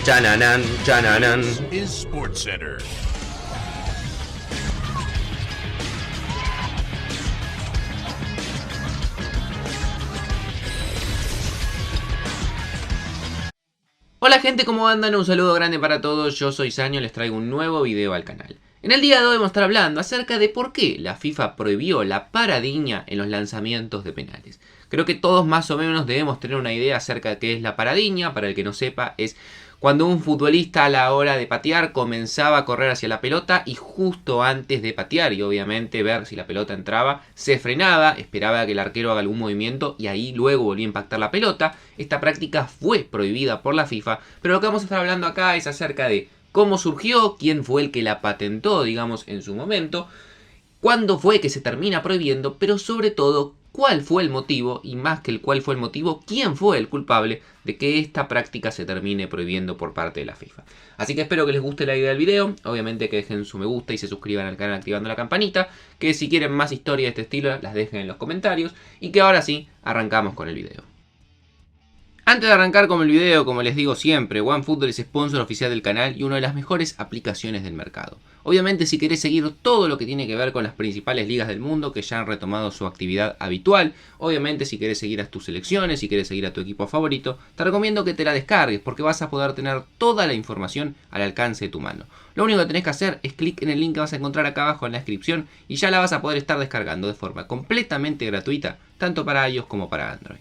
Chananan, chananan. Is SportsCenter. Hola gente, ¿cómo andan? Un saludo grande para todos, yo soy Saño, les traigo un nuevo video al canal. En el día de hoy vamos a estar hablando acerca de por qué la FIFA prohibió la paradiña en los lanzamientos de penales. Creo que todos más o menos debemos tener una idea acerca de qué es la paradiña. Para el que no sepa, es cuando un futbolista a la hora de patear comenzaba a correr hacia la pelota y justo antes de patear y obviamente ver si la pelota entraba, se frenaba, esperaba que el arquero haga algún movimiento y ahí luego volvía a impactar la pelota. Esta práctica fue prohibida por la FIFA, pero lo que vamos a estar hablando acá es acerca de cómo surgió, quién fue el que la patentó, digamos, en su momento, cuándo fue que se termina prohibiendo, pero sobre todo, cuál fue el motivo, y más que el cuál fue el motivo, quién fue el culpable de que esta práctica se termine prohibiendo por parte de la FIFA. Así que espero que les guste la idea del video, obviamente que dejen su me gusta y se suscriban al canal activando la campanita, que si quieren más historias de este estilo las dejen en los comentarios, y que ahora sí, arrancamos con el video. Antes de arrancar con el video, como les digo siempre, OneFootball es sponsor oficial del canal y una de las mejores aplicaciones del mercado. Obviamente si querés seguir todo lo que tiene que ver con las principales ligas del mundo que ya han retomado su actividad habitual, obviamente si querés seguir a tus selecciones, si querés seguir a tu equipo favorito, te recomiendo que te la descargues porque vas a poder tener toda la información al alcance de tu mano. Lo único que tenés que hacer es clic en el link que vas a encontrar acá abajo en la descripción y ya la vas a poder estar descargando de forma completamente gratuita, tanto para iOS como para Android.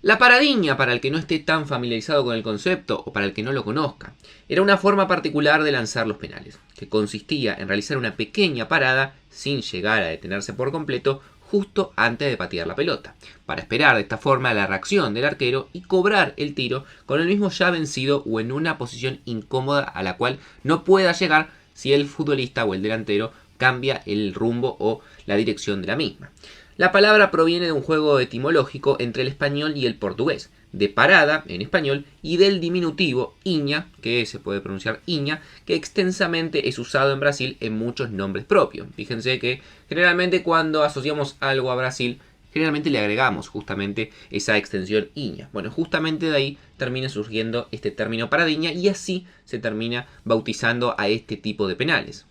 La paradiña, para el que no esté tan familiarizado con el concepto o para el que no lo conozca, era una forma particular de lanzar los penales, que consistía en realizar una pequeña parada sin llegar a detenerse por completo justo antes de patear la pelota, para esperar de esta forma la reacción del arquero y cobrar el tiro con el mismo ya vencido o en una posición incómoda a la cual no pueda llegar si el futbolista o el delantero cambia el rumbo o la dirección de la misma. La palabra proviene de un juego etimológico entre el español y el portugués, de parada en español y del diminutivo iña, que se puede pronunciar iña, que extensamente es usado en Brasil en muchos nombres propios. Fíjense que generalmente cuando asociamos algo a Brasil, generalmente le agregamos justamente esa extensión iña. Bueno, justamente de ahí termina surgiendo este término paradiña y así se termina bautizando a este tipo de penales.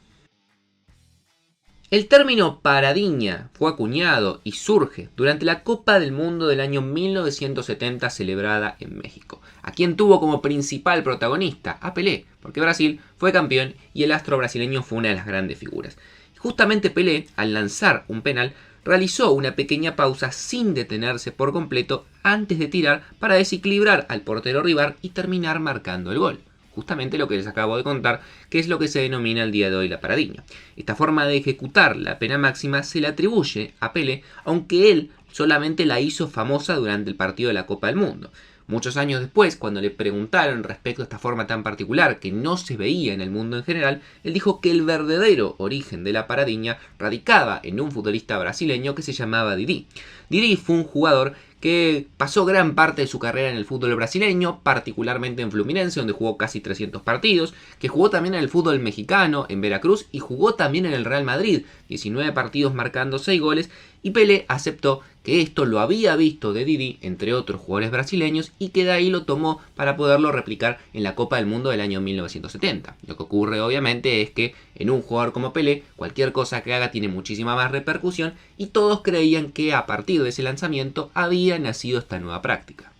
El término paradiña fue acuñado y surge durante la Copa del Mundo del año 1970 celebrada en México, a quien tuvo como principal protagonista a Pelé, porque Brasil fue campeón y el astro brasileño fue una de las grandes figuras. Justamente Pelé, al lanzar un penal, realizó una pequeña pausa sin detenerse por completo antes de tirar para desequilibrar al portero rival y terminar marcando el gol. Justamente lo que les acabo de contar, que es lo que se denomina el día de hoy la paradiña. Esta forma de ejecutar la pena máxima se le atribuye a Pelé, aunque él solamente la hizo famosa durante el partido de la Copa del Mundo. Muchos años después, cuando le preguntaron respecto a esta forma tan particular que no se veía en el mundo en general, él dijo que el verdadero origen de la paradiña radicaba en un futbolista brasileño que se llamaba Didi. Didi fue un jugador que pasó gran parte de su carrera en el fútbol brasileño, particularmente en Fluminense, donde jugó casi 300 partidos, que jugó también en el fútbol mexicano, en Veracruz, y jugó también en el Real Madrid, 19 partidos marcando 6 goles, y Pelé aceptó que esto lo había visto de Didi, entre otros jugadores brasileños, y que de ahí lo tomó para poderlo replicar en la Copa del Mundo del año 1970. Lo que ocurre obviamente es que en un jugador como Pelé, cualquier cosa que haga tiene muchísima más repercusión, y todos creían que a partir de ese lanzamiento había nacido esta nueva práctica.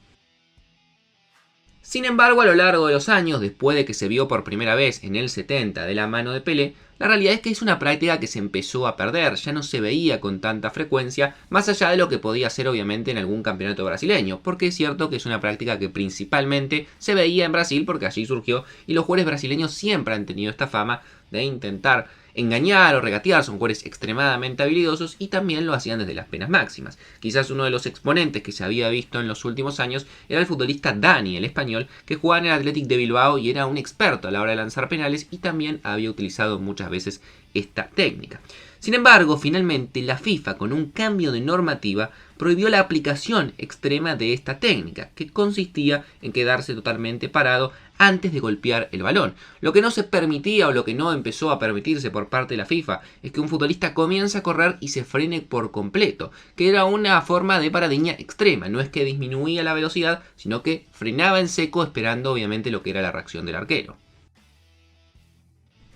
Sin embargo, a lo largo de los años, después de que se vio por primera vez en el 70 de la mano de Pelé, la realidad es que es una práctica que se empezó a perder, ya no se veía con tanta frecuencia, más allá de lo que podía ser obviamente en algún campeonato brasileño, porque es cierto que es una práctica que principalmente se veía en Brasil porque allí surgió y los jugadores brasileños siempre han tenido esta fama de intentar engañar o regatear, son jugadores extremadamente habilidosos y también lo hacían desde las penas máximas. Quizás uno de los exponentes que se había visto en los últimos años era el futbolista Dani, el español, que jugaba en el Athletic de Bilbao y era un experto a la hora de lanzar penales y también había utilizado muchas veces esta técnica. Sin embargo, finalmente la FIFA, con un cambio de normativa, prohibió la aplicación extrema de esta técnica, que consistía en quedarse totalmente parado antes de golpear el balón. Lo que no se permitía o lo que no empezó a permitirse por parte de la FIFA es que un futbolista comience a correr y se frene por completo, que era una forma de paradiña extrema. No es que disminuía la velocidad, sino que frenaba en seco esperando obviamente lo que era la reacción del arquero.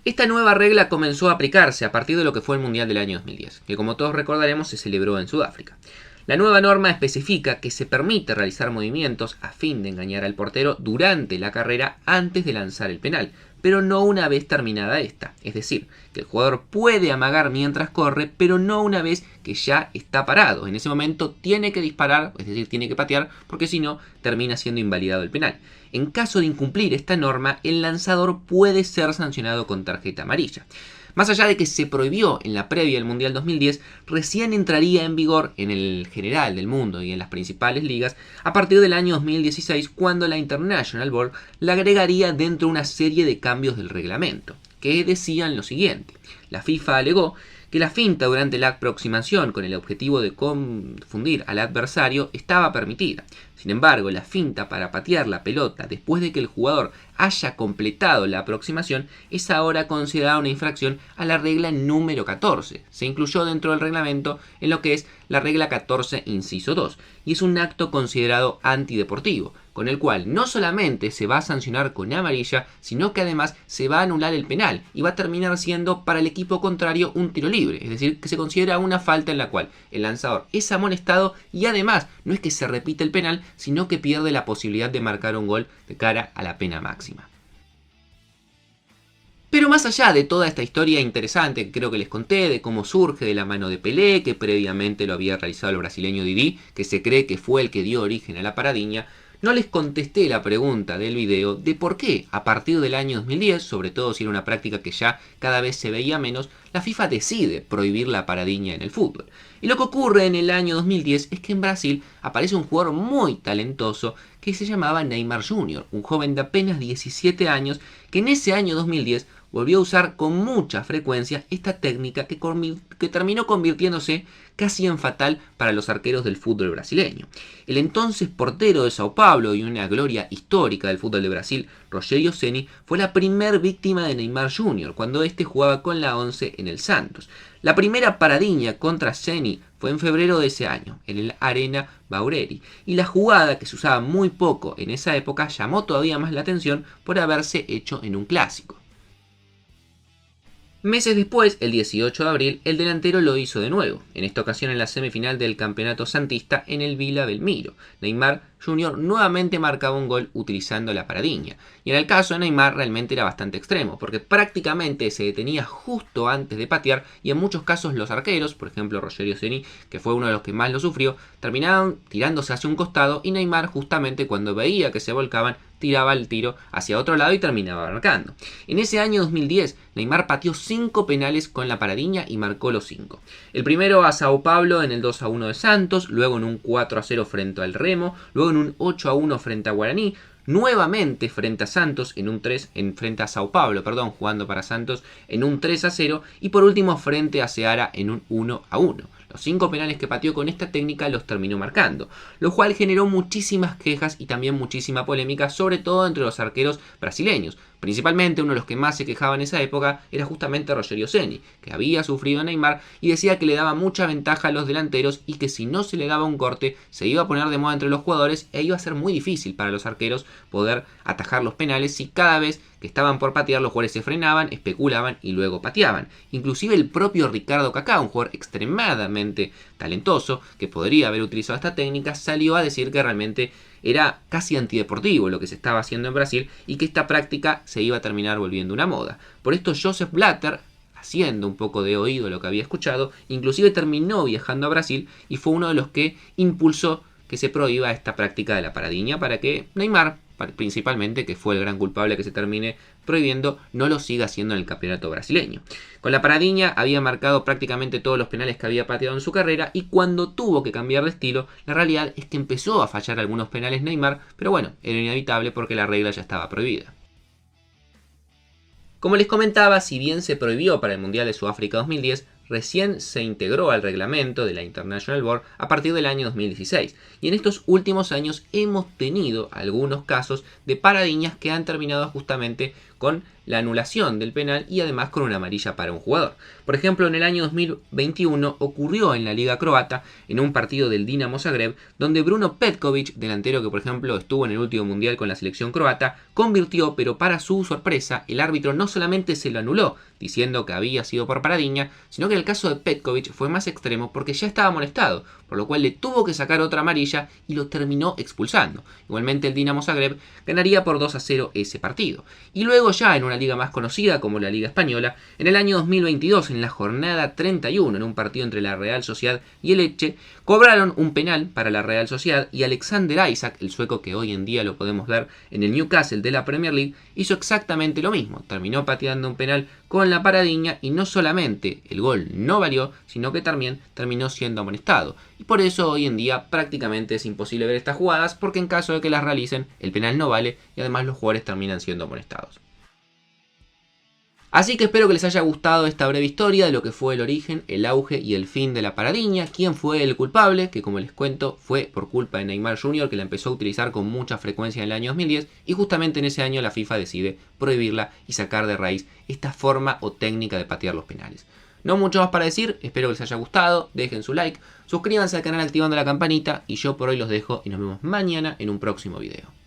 Esta nueva regla comenzó a aplicarse a partir de lo que fue el Mundial del año 2010, que como todos recordaremos se celebró en Sudáfrica. La nueva norma especifica que se permite realizar movimientos a fin de engañar al portero durante la carrera antes de lanzar el penal, pero no una vez terminada esta. Es decir, que el jugador puede amagar mientras corre, pero no una vez que ya está parado. En ese momento tiene que disparar, es decir, tiene que patear, porque si no, termina siendo invalidado el penal. En caso de incumplir esta norma, el lanzador puede ser sancionado con tarjeta amarilla. Más allá de que se prohibió en la previa del Mundial 2010, recién entraría en vigor en el general del mundo y en las principales ligas a partir del año 2016, cuando la International Board la agregaría dentro de una serie de cambios del reglamento, que decían lo siguiente. La FIFA alegó que la finta durante la aproximación con el objetivo de confundir al adversario estaba permitida. Sin embargo, la finta para patear la pelota después de que el jugador haya completado la aproximación es ahora considerada una infracción a la regla número 14. Se incluyó dentro del reglamento en lo que es la regla 14 inciso 2 y es un acto considerado antideportivo, con el cual no solamente se va a sancionar con amarilla, sino que además se va a anular el penal y va a terminar siendo para el equipo contrario un tiro libre, es decir, que se considera una falta en la cual el lanzador es amonestado y además no es que se repite el penal, sino que pierde la posibilidad de marcar un gol de cara a la pena máxima. Pero más allá de toda esta historia interesante que creo que les conté, de cómo surge de la mano de Pelé, que previamente lo había realizado el brasileño Didi, que se cree que fue el que dio origen a la paradiña, no les contesté la pregunta del video de por qué a partir del año 2010, sobre todo si era una práctica que ya cada vez se veía menos, la FIFA decide prohibir la paradiña en el fútbol. Y lo que ocurre en el año 2010 es que en Brasil aparece un jugador muy talentoso que se llamaba Neymar Jr., un joven de apenas 17 años que en ese año 2010 volvió a usar con mucha frecuencia esta técnica que terminó convirtiéndose casi en fatal para los arqueros del fútbol brasileño. El entonces portero de Sao Paulo y una gloria histórica del fútbol de Brasil, Rogério Ceni, fue la primer víctima de Neymar Jr. cuando este jugaba con la 11 en el Santos. La primera paradiña contra Ceni fue en febrero de ese año, en el Arena Barueri, y la jugada, que se usaba muy poco en esa época, llamó todavía más la atención por haberse hecho en un clásico. Meses después, el 18 de abril, el delantero lo hizo de nuevo, en esta ocasión en la semifinal del campeonato santista en el Vila Belmiro. Neymar Jr. nuevamente marcaba un gol utilizando la paradiña, y en el caso de Neymar realmente era bastante extremo, porque prácticamente se detenía justo antes de patear, y en muchos casos los arqueros, por ejemplo Rogério Ceni, que fue uno de los que más lo sufrió, terminaban tirándose hacia un costado, y Neymar justamente cuando veía que se volcaban, tiraba el tiro hacia otro lado y terminaba marcando. En ese año 2010, Neymar pateó 5 penales con la paradiña y marcó los 5. El primero a Sao Paulo en el 2-1 de Santos, luego en un 4-0 frente al Remo, luego en un 8-1 frente a Guaraní, nuevamente frente a Santos en un 3, frente a Sao Paulo, jugando para Santos en un 3-0 y por último frente a Ceará en un 1-1. Los 5 penales que pateó con esta técnica los terminó marcando, lo cual generó muchísimas quejas y también muchísima polémica, sobre todo entre los arqueros brasileños. Principalmente uno de los que más se quejaba en esa época era justamente Rogério Ceni, que había sufrido a Neymar y decía que le daba mucha ventaja a los delanteros y que si no se le daba un corte se iba a poner de moda entre los jugadores e iba a ser muy difícil para los arqueros poder atajar los penales si cada vez que estaban por patear los jugadores se frenaban, especulaban y luego pateaban. Inclusive el propio Ricardo Kaká, un jugador extremadamente talentoso que podría haber utilizado esta técnica, salió a decir que realmente era casi antideportivo lo que se estaba haciendo en Brasil y que esta práctica se iba a terminar volviendo una moda. Por esto Joseph Blatter, haciendo un poco de oído lo que había escuchado, inclusive terminó viajando a Brasil y fue uno de los que impulsó que se prohíba esta práctica de la paradiña para que Neymar, principalmente, que fue el gran culpable que se termine prohibiendo, no lo siga haciendo en el campeonato brasileño. Con la paradiña había marcado prácticamente todos los penales que había pateado en su carrera y cuando tuvo que cambiar de estilo, la realidad es que empezó a fallar algunos penales Neymar, pero bueno, era inevitable porque la regla ya estaba prohibida. Como les comentaba, si bien se prohibió para el Mundial de Sudáfrica 2010, recién se integró al reglamento de la International Board a partir del año 2016. Y en estos últimos años hemos tenido algunos casos de paradiñas que han terminado justamente con la anulación del penal y además con una amarilla para un jugador. Por ejemplo, en el año 2021 ocurrió en la Liga Croata, en un partido del Dinamo Zagreb, donde Bruno Petkovic, delantero que por ejemplo estuvo en el último mundial con la selección croata, convirtió, pero para su sorpresa, el árbitro no solamente se lo anuló, diciendo que había sido por paradiña, sino que en el caso de Petkovic fue más extremo porque ya estaba molestado, por lo cual le tuvo que sacar otra amarilla y lo terminó expulsando. Igualmente el Dinamo Zagreb ganaría por 2-0 ese partido. Y luego ya en una liga más conocida como la Liga Española, en el año 2022, en la jornada 31, en un partido entre la Real Sociedad y el Elche, cobraron un penal para la Real Sociedad y Alexander Isak, el sueco que hoy en día lo podemos ver en el Newcastle de la Premier League, hizo exactamente lo mismo. Terminó pateando un penal con la paradiña y no solamente el gol no valió, sino que también terminó siendo amonestado. Y por eso hoy en día prácticamente es imposible ver estas jugadas, porque en caso de que las realicen, el penal no vale y además los jugadores terminan siendo amonestados. Así que espero que les haya gustado esta breve historia de lo que fue el origen, el auge y el fin de la paradiña, quién fue el culpable, que como les cuento fue por culpa de Neymar Jr., que la empezó a utilizar con mucha frecuencia en el año 2010 y justamente en ese año la FIFA decide prohibirla y sacar de raíz esta forma o técnica de patear los penales. No mucho más para decir, espero que les haya gustado, dejen su like, suscríbanse al canal activando la campanita y yo por hoy los dejo y nos vemos mañana en un próximo video.